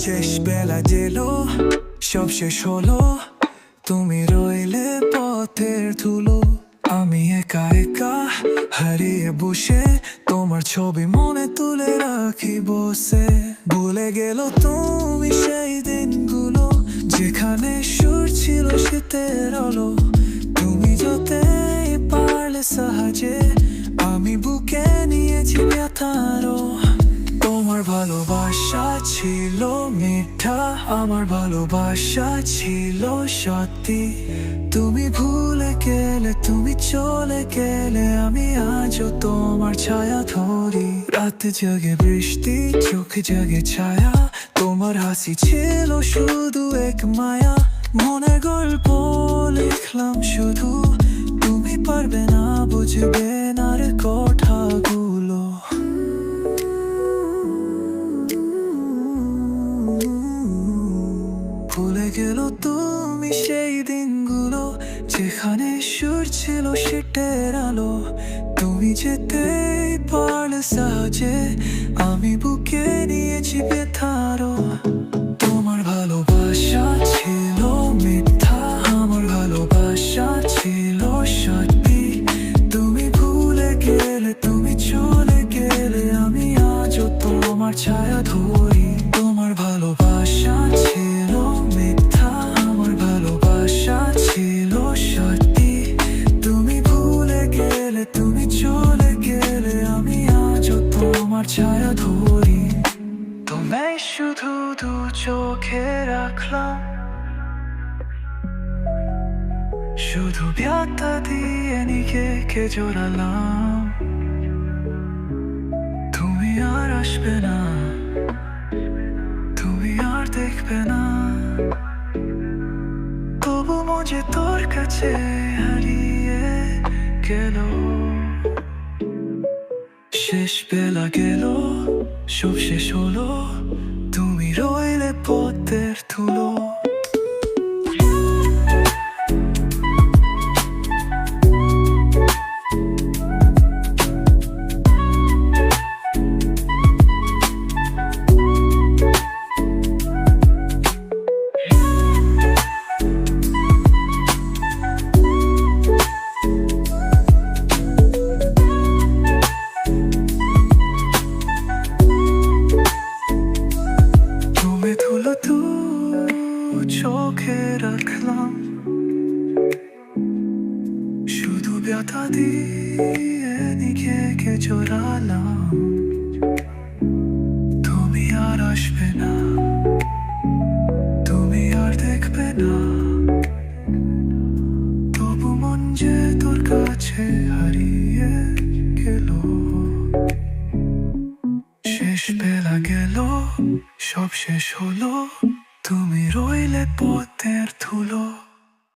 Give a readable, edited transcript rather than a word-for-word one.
শেষ বেলা গেলো, সব শেষ হলো, তুমি রইলে পথের ধুলো। আমি একা একা হারিয়ে বসে, তোমার ছবি মনে তুলে রাখি বসে। ভুলে গেল তুমি সেই দিনগুলো, যেখানে সুর ছিল শীতের আলো। তুমি যেতেই পারলে সাহায্যে, আমি বুকে নিয়েছি ব্যথারও। তোমার ভালোবাসা ছিল মিঠা, আমার ভালোবাসা ছিল সত্যি। তুমি ভুলে গেলে, তুমি চলে গেলে, আমি আজও তোমার ছায়া ধরি। রাতে জাগে বৃষ্টি, চোখে জাগে ছায়া, তোমার হাসি ছিল শুধু এক মায়া। মনের গল্প লিখলাম শুধু, তুমি পারবে না, বুঝবে না রে কথাগুলো। ভুলে গেল তুমি সেই দিনগুলো, যেখানে সুর ছিল শীতের আলো। তুমি যেতেই পারলে সাহায্যে, আমি বুকে নিয়েছি ব্যথারও। তোমার ভালোবাসা ছিল মিথ্যা, আমার ভালোবাসা ছিল সত্যি। তুমি ভুলে গেলে, তুমি চলে গেলে, আমি আজও তোমার ছায়া ধরি। তোমার ভালোবাসা ছিল মিথ্যা, আমার ভালোবাসা ছিল সত্যি। তুমি ভুলে গেলে, তুমি চলে গেলে, আমি আজও তোমার ছায়া ধরি। তোমায় শুধু দু চোখে রাখলাম, শুধু ব্যথা দিয়ে নিজেকে জোড়ালাম। তুমি আর আসবে না, তুমি আর দেখবে না, তবু মজে তোর কাছে হারিয়ে গেল। শেষ বেলা গেল, সব শেষ হলো, তুমি রইলে পথের ধুলো। চোখে রাখলাম, শুধু ব্যথা দিয়ে নিজেকে জোড়ালাম। তুমি আর আসবে না, তুমি আর দেখবে না, তবু মন যে তোর কাছে হারিয়ে গেল। শেষ বেলা গেল, সব শেষ হলো, তুমি রইলে পথের ধুলো।